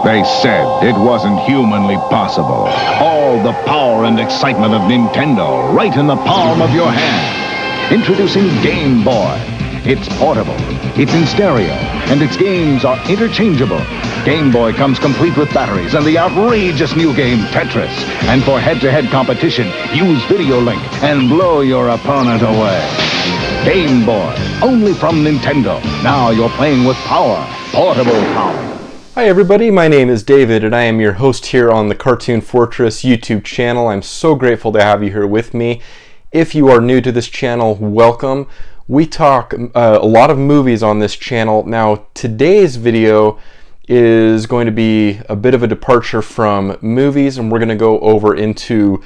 They said it wasn't humanly possible. All the power and excitement of Nintendo right in the palm of your hand. Introducing Game Boy. It's portable, it's in stereo, and its games are interchangeable. Game Boy comes complete with batteries and the outrageous new game Tetris. And for head-to-head competition, use Video Link and blow your opponent away. Game Boy, only from Nintendo. Now you're playing with power, portable power. Hi everybody, my name is David and I am your host here on the Cartoon Fortress YouTube channel. I'm so grateful to have you here with me. If you are new to this channel, welcome. We talk a lot of movies on this channel. Now today's video is going to be a bit of a departure from movies, and we're going to go over into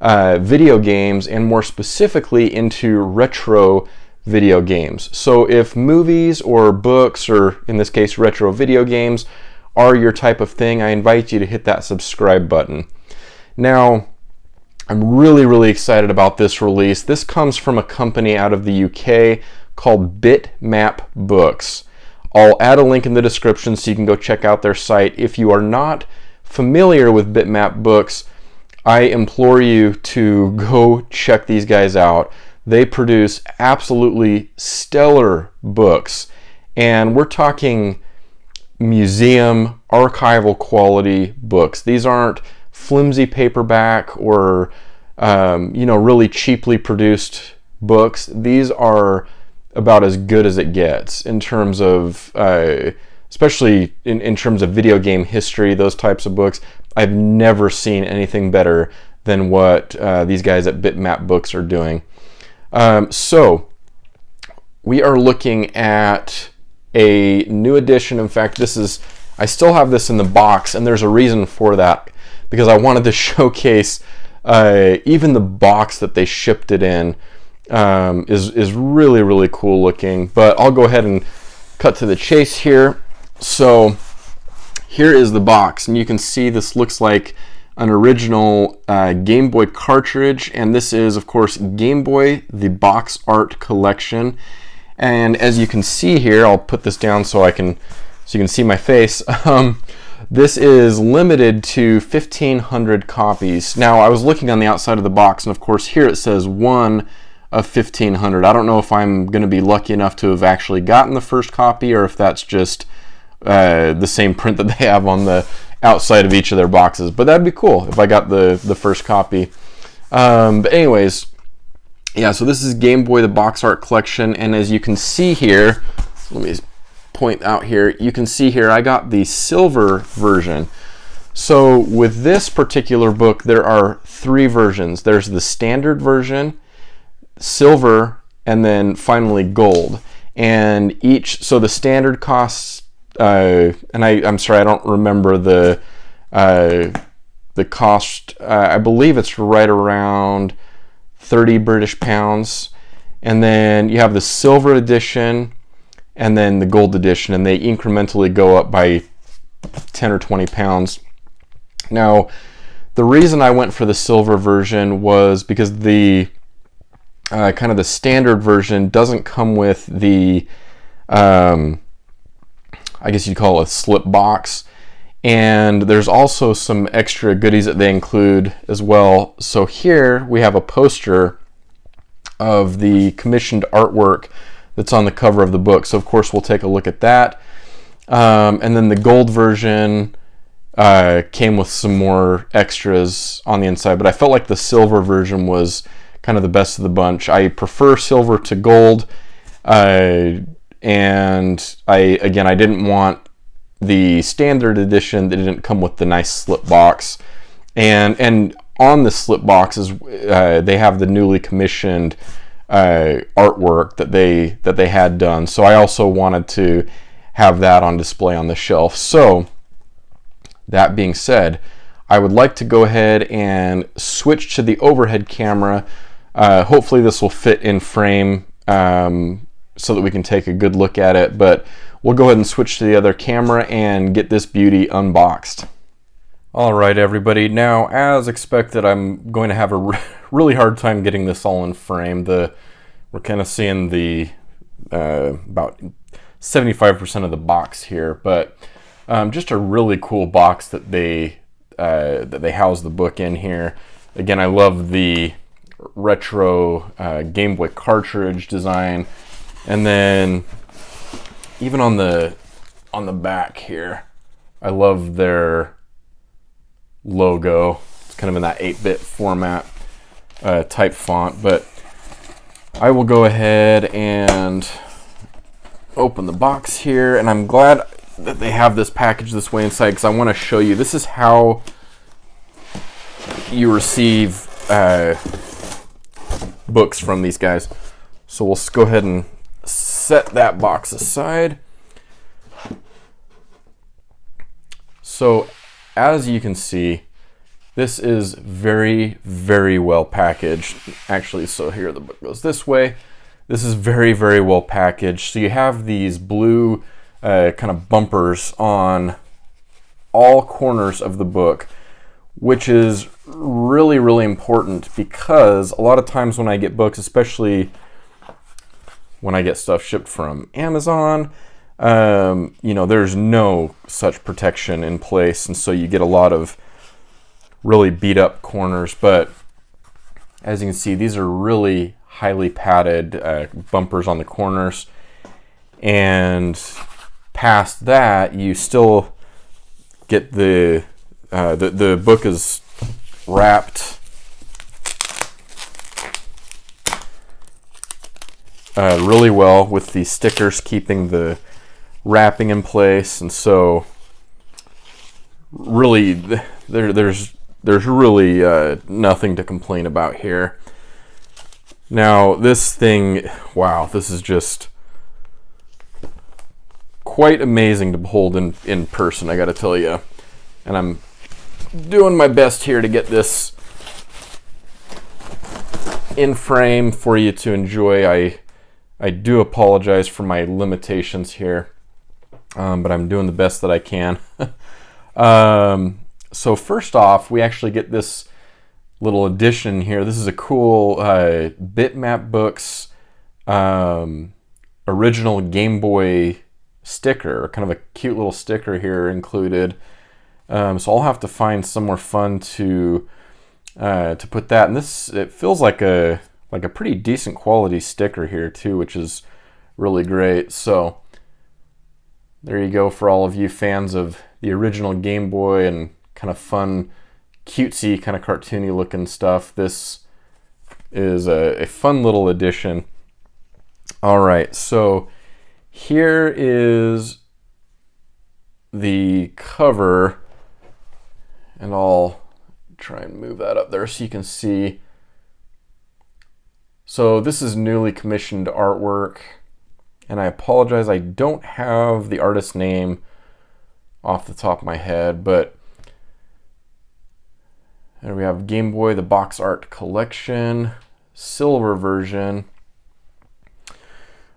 video games, and more specifically into retro video games. So if movies or books, or in this case retro video games, are your type of thing, I invite you to hit that subscribe button. Now, I'm really excited about this release. This comes from a company out of the UK called Bitmap Books. I'll add a link in the description so you can go check out their site. If you are not familiar with Bitmap Books, I implore you to go check these guys out. They produce absolutely stellar books, and we're talking museum, archival quality books. These aren't flimsy paperback or really cheaply produced books. These are about as good as it gets in terms of especially in terms of video game history, those types of books. I've never seen anything better than what these guys at Bitmap Books are doing. So we are looking at a new edition. In fact, I still have this in the box, and there's a reason for that, because I wanted to showcase even the box that they shipped it in is really cool looking. But I'll go ahead and cut to the chase here. So here is the box, and you can see this looks like an original Game Boy cartridge, and this is of course Game Boy, the box art collection. And as you can see here, I'll put this down so you can see my face. This is limited to 1,500 copies. Now, I was looking on the outside of the box, and of course here it says 1 of 1,500. I don't know if I'm going to be lucky enough to have actually gotten the first copy, or if that's just the same print that they have on the outside of each of their boxes. But that'd be cool if I got the first copy. But anyways, yeah, so this is Game Boy, the box art collection, and as you can see here, let me point out here, you can see here I got the silver version. So with this particular book, there are 3 versions. There's the standard version, silver, and then finally gold. And so the standard costs, and I'm sorry, I don't remember the cost. I believe it's right around 30 British pounds. And then you have the silver edition and then the gold edition, and they incrementally go up by 10 or 20 pounds. Now, the reason I went for the silver version was because the kind of the standard version doesn't come with the I guess you'd call it a slip box, and there's also some extra goodies that they include as well. So here we have a poster of the commissioned artwork that's on the cover of the book. So of course we'll take a look at that. And then the gold version came with some more extras on the inside, but I felt like the silver version was kind of the best of the bunch. I prefer silver to gold, and I didn't want the standard edition that didn't come with the nice slip box. And on the slip boxes, they have the newly commissioned artwork that they had done. So I also wanted to have that on display on the shelf. So that being said, I would like to go ahead and switch to the overhead camera. Hopefully this will fit in frame so that we can take a good look at it, but we'll go ahead and switch to the other camera and get this beauty unboxed. Alright everybody, now as expected, I'm going to have a really hard time getting this all in frame. We're kind of seeing the about 75% of the box here, but Just a really cool box that they house the book in here. Again, I love the retro Game Boy cartridge design, and then even on the back here, I love their logo. It's kind of in that 8-bit format type font, but I will go ahead and open the box here, and I'm glad that they have this package this way inside, because I want to show you. This is how you receive books from these guys. So we'll go ahead and set that box aside. So as you can see, this is very, very well packaged. Actually, so here the book goes this way. This is very, very well packaged. So you have these blue kind of bumpers on all corners of the book, which is really, really important, because a lot of times when I get books, especially when I get stuff shipped from Amazon, there's no such protection in place, and so you get a lot of really beat up corners. But as you can see, these are really highly padded bumpers on the corners, and past that you still get the book is wrapped really well with the stickers keeping the wrapping in place, and so really there's really nothing to complain about here. Now this thing, wow, this is just quite amazing to behold in person, I gotta tell you. And I'm doing my best here to get this in frame for you to enjoy. I do apologize for my limitations here, but I'm doing the best that I can. So first off, we actually get this little addition here. This is a cool Bitmap Books original Game Boy sticker, kind of a cute little sticker here included. So I'll have to find somewhere fun to put that. And it feels like a pretty decent quality sticker here too, which is really great. So there you go for all of you fans of the original Game Boy and kind of fun, cutesy, kind of cartoony looking stuff. This is a fun little addition. All right, so here is the cover, and I'll try and move that up there so you can see. So this is newly commissioned artwork, and I apologize, I don't have the artist's name off the top of my head, but there we have Game Boy, the box art collection, silver version.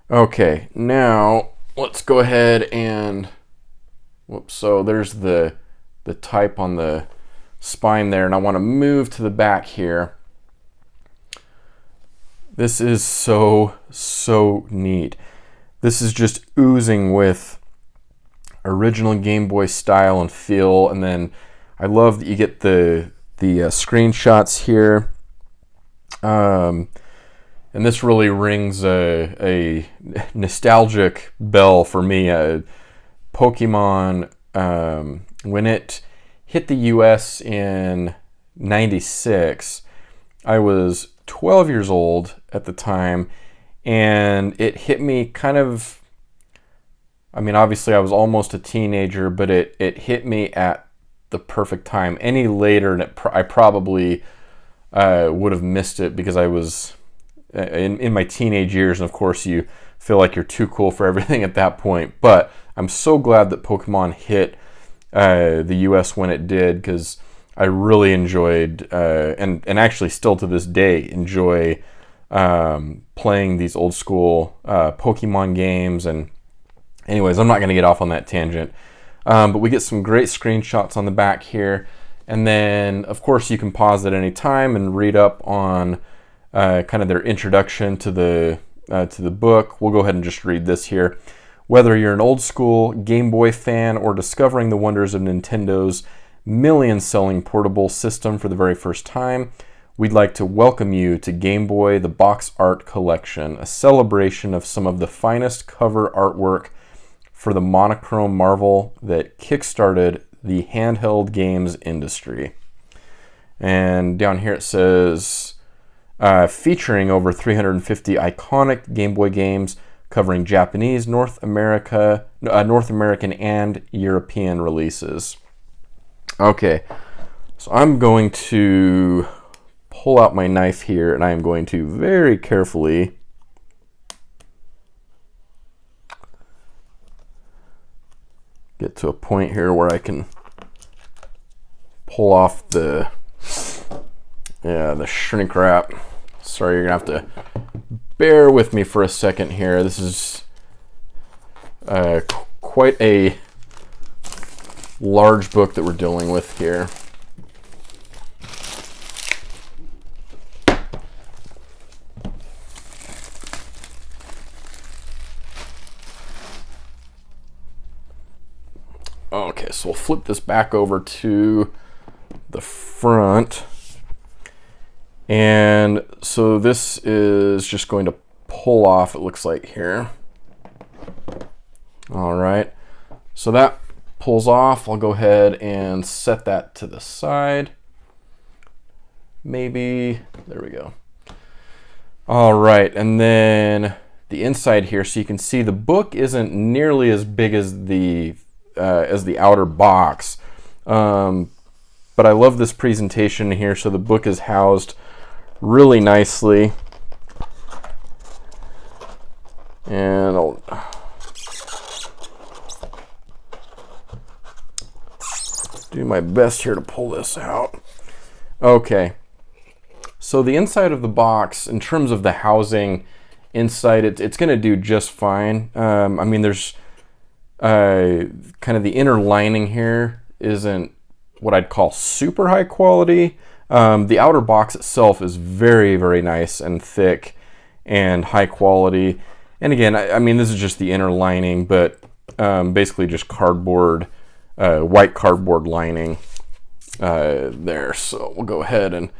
Okay, now let's go ahead and, whoops, so there's the type on the spine there, and I want to move to the back here. This is so neat. This is just oozing with original Game Boy style and feel, and then I love that you get the screenshots here. And this really rings a nostalgic bell for me. Pokemon, when it hit the US in '96, I was 12 years old at the time, and it hit me kind of, I mean, obviously I was almost a teenager, but it hit me at the perfect time. Any later, and I probably would have missed it, because I was in my teenage years, and of course you feel like you're too cool for everything at that point. But I'm so glad that Pokemon hit the US when it did, because I really enjoyed and actually still to this day enjoy playing these old school Pokemon games. And anyways, I'm not going to get off on that tangent, but we get some great screenshots on the back here, and then of course you can pause at any time and read up on kind of their introduction to the book. We'll go ahead and just read this here. Whether you're an old school Game Boy fan or discovering the wonders of Nintendo's million-selling portable system for the very first time, we'd like to welcome you to Game Boy, the Box Art Collection, a celebration of some of the finest cover artwork for the monochrome marvel that kickstarted the handheld games industry. And down here it says, featuring over 350 iconic Game Boy games covering Japanese, North American, and European releases. Okay, so I'm going to pull out my knife here, and I am going to very carefully get to a point here where I can pull off the shrink wrap. Sorry, you're gonna have to bear with me for a second here. This is quite a large book that we're dealing with here. Okay, so we'll flip this back over to the front. And so this is just going to pull off, it looks like here. All right, so that pulls off. I'll go ahead and set that to the side. Maybe, there we go. All right, and then the inside here, so you can see the book isn't nearly as big as the outer box. But I love this presentation here. So the book is housed really nicely. And I'll do my best here to pull this out. Okay. So the inside of the box, in terms of the housing inside, it's going to do just fine. I mean, there's kind of the inner lining here isn't what I'd call super high quality. The outer box itself is very, very nice and thick and high quality. And again, I mean, this is just the inner lining, but basically just cardboard, white cardboard lining there. So we'll go ahead and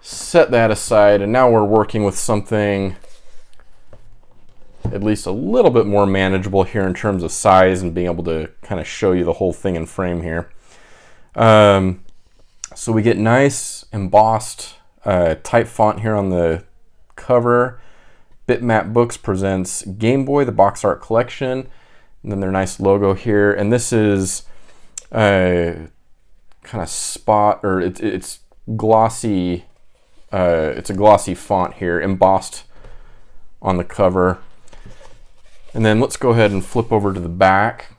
set that aside. And now we're working with something at least a little bit more manageable here in terms of size and being able to kind of show you the whole thing in frame here. So we get nice embossed type font here on the cover. Bitmap Books presents Game Boy, the Box Art Collection, and then their nice logo here. And this is kind of spot, or it's glossy. It's a glossy font here, embossed on the cover. And then let's go ahead and flip over to the back.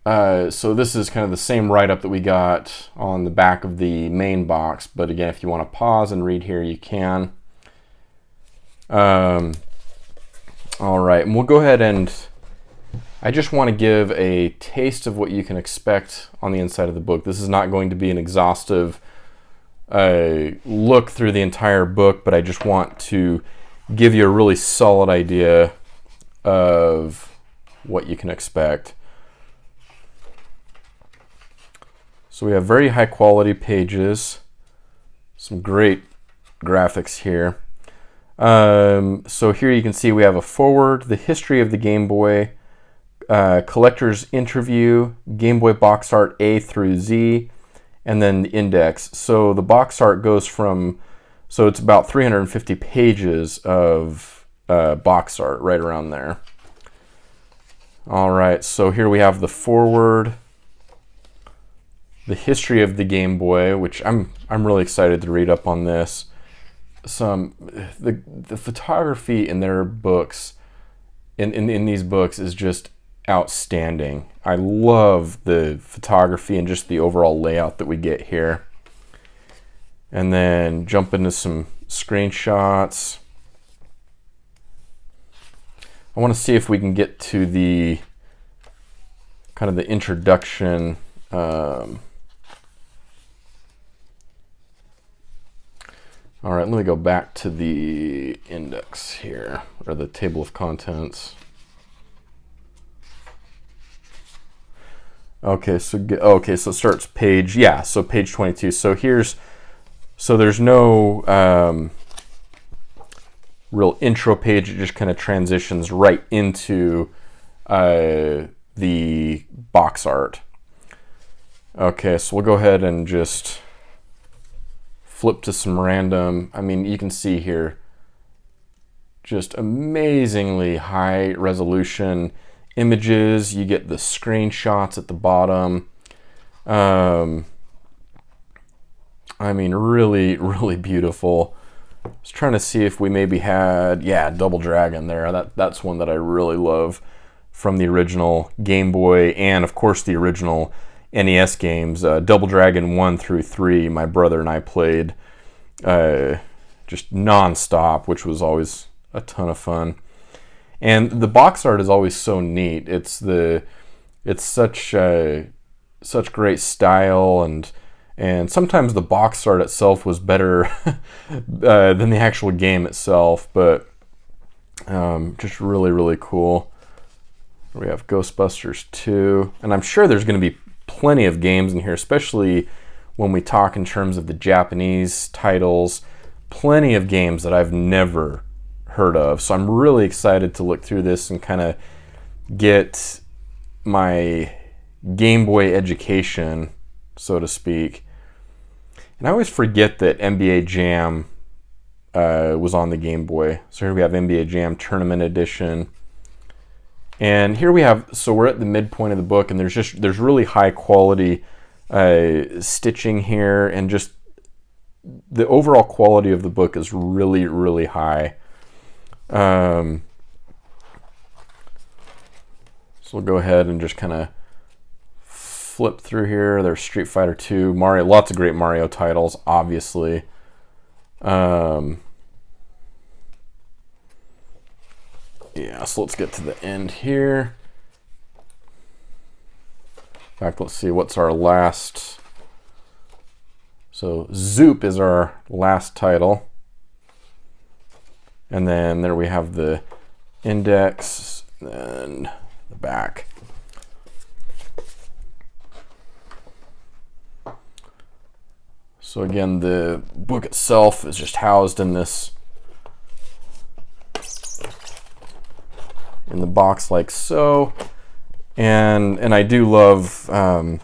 So this is kind of the same write-up that we got on the back of the main box. But again, if you want to pause and read here, you can. All right, and we'll go ahead and I just want to give a taste of what you can expect on the inside of the book. This is not going to be an exhaustive look through the entire book, but I just want to give you a really solid idea of what you can expect. So we have very high quality pages, some great graphics here. So here you can see we have a foreword, the history of the Game Boy, collector's interview, Game Boy box art A through Z, and then the index. So the box art goes from, so it's about 350 pages of box art right around there. All right, so here we have the foreword, the history of the Game Boy, which I'm really excited to read up on this. The photography in their books, in these books, is just outstanding. I love the photography and just the overall layout that we get here. And then jump into some screenshots. I want to see if we can get to the kind of the introduction. All right, let me go back to the index here, or the table of contents. Okay, so it starts page, yeah, so page 22. So there's no real intro page. It just kind of transitions right into the box art. Okay, so we'll go ahead and just flip to some random, I mean, you can see here, just amazingly high resolution images. You get the screenshots at the bottom. I mean, really, really beautiful. I was trying to see if we maybe had, yeah, Double Dragon there. That's one that I really love from the original Game Boy and, of course, the original NES games. Double Dragon 1 through 3, my brother and I played just non-stop, which was always a ton of fun. And the box art is always so neat. It's such great style, and sometimes the box art itself was better than the actual game itself, but just really, really cool. We have Ghostbusters 2, and I'm sure there's going to be plenty of games in here, especially when we talk in terms of the Japanese titles. Plenty of games that I've never heard of. So I'm really excited to look through this and kind of get my Game Boy education, so to speak. And I always forget that NBA Jam was on the Game Boy. So here we have NBA Jam Tournament Edition. And here we have, so we're at the midpoint of the book, and there's really high quality stitching here, and just the overall quality of the book is really, really high. So we'll go ahead and just kind of flip through here. There's Street Fighter 2, Mario, lots of great Mario titles, obviously. Yeah, so let's get to the end here. In fact, let's see, what's our last? So Zoop is our last title. And then there we have the index and the back. So again, the book itself is just housed in this, in the box like so. And I do love, you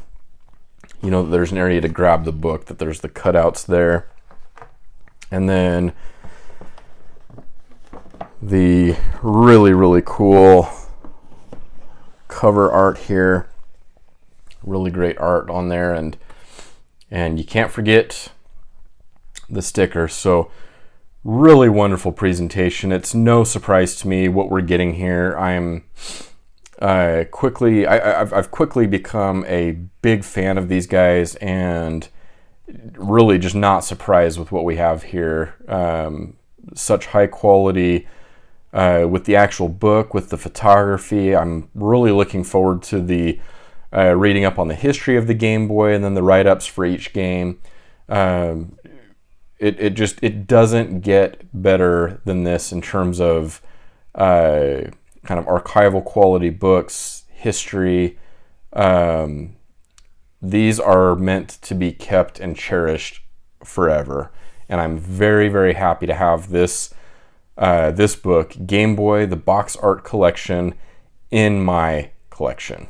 know, there's an area to grab the book, that there's the cutouts there. And then the really, really cool cover art here. Really great art on there, and you can't forget the sticker. So really wonderful presentation. It's no surprise to me what we're getting here. I've quickly become a big fan of these guys, and really just not surprised with what we have here. Such high quality with the actual book, with the photography. I'm really looking forward to the reading up on the history of the Game Boy, and then the write-ups for each game. It doesn't get better than this in terms of kind of archival quality books, history. These are meant to be kept and cherished forever, and I'm very, very happy to have this this book, Game Boy, the Box Art Collection, in my collection.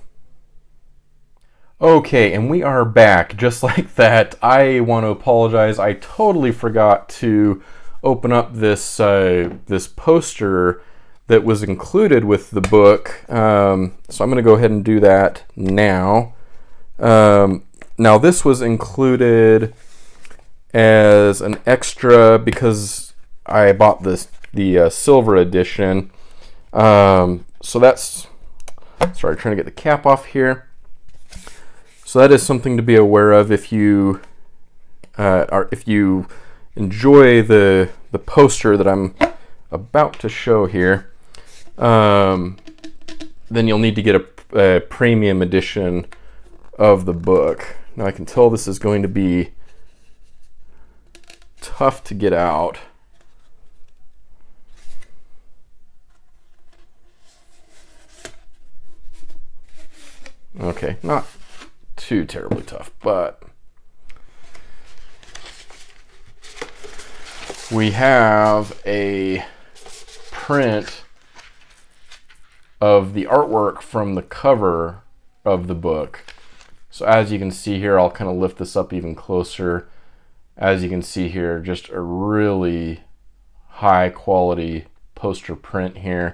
Okay, and we are back just like that. I want to apologize. I totally forgot to open up this this poster that was included with the book. So I'm going to go ahead and do that now. Now this was included as an extra because I bought the silver edition. So that's, sorry, trying to get the cap off here. So that is something to be aware of if you enjoy the poster that I'm about to show here. Then you'll need to get a premium edition of the book. Now I can tell this is going to be tough to get out. Okay, not too terribly tough, but we have a print of the artwork from the cover of the book. So as you can see here, I'll kind of lift this up even closer. As you can see here, just a really high quality poster print here.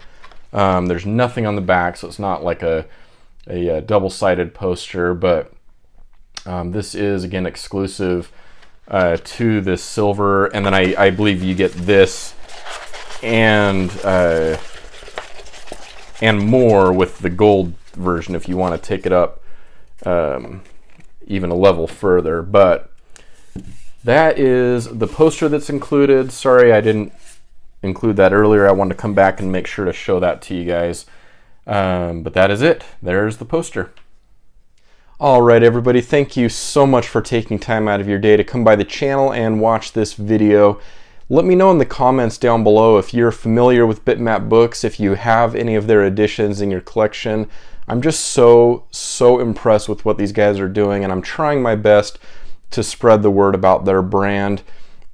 There's nothing on the back, so it's not like a double-sided poster, but this is, again, exclusive to this silver, and then I believe you get this and more with the gold version if you want to take it up even a level further. But that is the poster that's included. Sorry I didn't include that earlier. I wanted to come back and make sure to show that to you guys. But that is it. There's the poster. All right, everybody, thank you so much for taking time out of your day to come by the channel and watch this video. Let me know in the comments down below if you're familiar with Bitmap Books, if you have any of their editions in your collection. I'm just so impressed with what these guys are doing, and I'm trying my best to spread the word about their brand.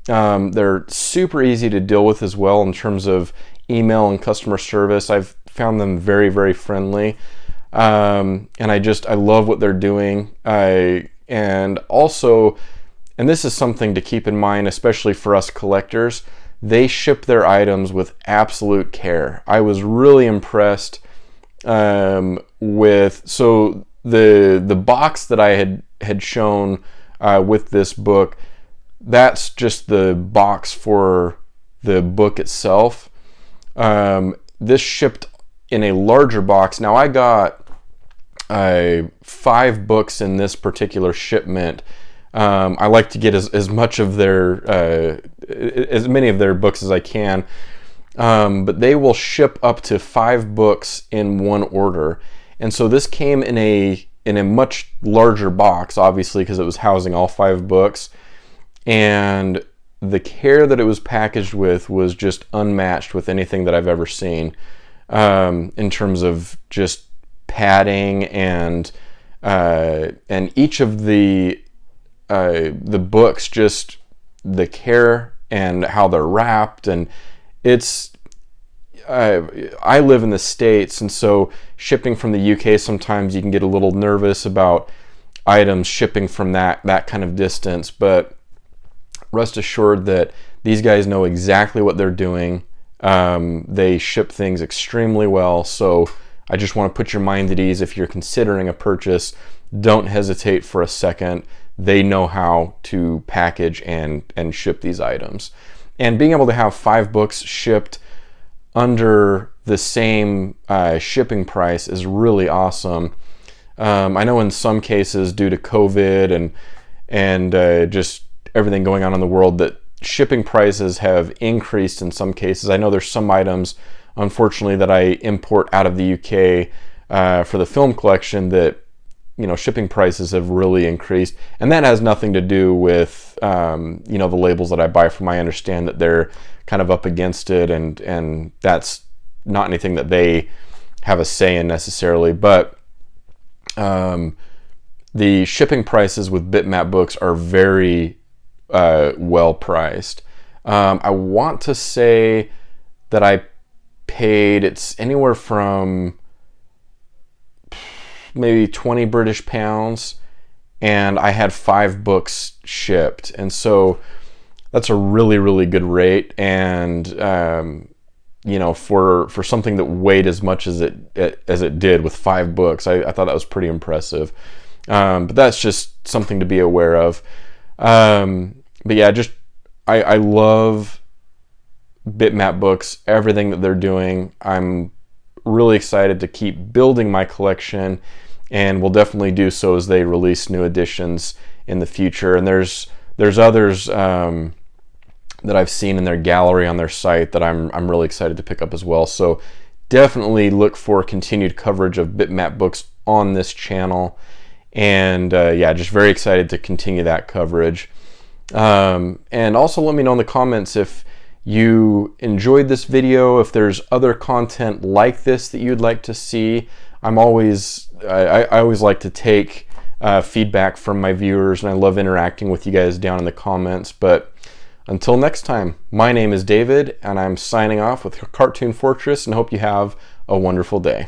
They're super easy to deal with as well in terms of email and customer service. I've found them very friendly. And I love what they're doing. And this is something to keep in mind, especially for us collectors, they ship their items with absolute care. I was really impressed so the box that I had shown with this book, that's just the box for the book itself. This shipped in a larger box. Now I got 5 books in this particular shipment. I like to get as much of their as many of their books as I can, but they will ship up to 5 books in one order. And so this came in a much larger box, obviously, because it was housing all 5 books, and the care that it was packaged with was just unmatched with anything that I've ever seen, in terms of just padding and each of the books, just the care and how they're wrapped. And it's I live in the States, and so shipping from the UK, sometimes you can get a little nervous about items shipping from that kind of distance, but rest assured that these guys know exactly what they're doing. They ship things extremely well, so I just want to put your mind at ease. If you're considering a purchase, don't hesitate for a second. They know how to package and ship these items. And being able to have 5 books shipped under the same shipping price is really awesome. I know in some cases, due to COVID and just everything going on in the world, that shipping prices have increased in some cases. I know there's some items, unfortunately, that I import out of the UK for the film collection that, shipping prices have really increased, and that has nothing to do with the labels that I buy from. I understand that they're kind of up against it, and that's not anything that they have a say in necessarily, but the shipping prices with Bitmap Books are very well priced. I want to say that I paid, it's anywhere from maybe 20 British pounds, and I had 5 books shipped, and so that's a really good rate. And for something that weighed as much as it did with 5 books, I thought that was pretty impressive. But that's just something to be aware of. But yeah, I love Bitmap Books, everything that they're doing. I'm really excited to keep building my collection, and will definitely do so as they release new editions in the future. And there's others that I've seen in their gallery on their site that I'm really excited to pick up as well. So definitely look for continued coverage of Bitmap Books on this channel, and just very excited to continue that coverage. And also let me know in the comments if you enjoyed this video, if there's other content like this that you'd like to see. I always like to take feedback from my viewers, and I love interacting with you guys down in the comments. But until next time, my name is David, and I'm signing off with Cartoon Fortress, and hope you have a wonderful day.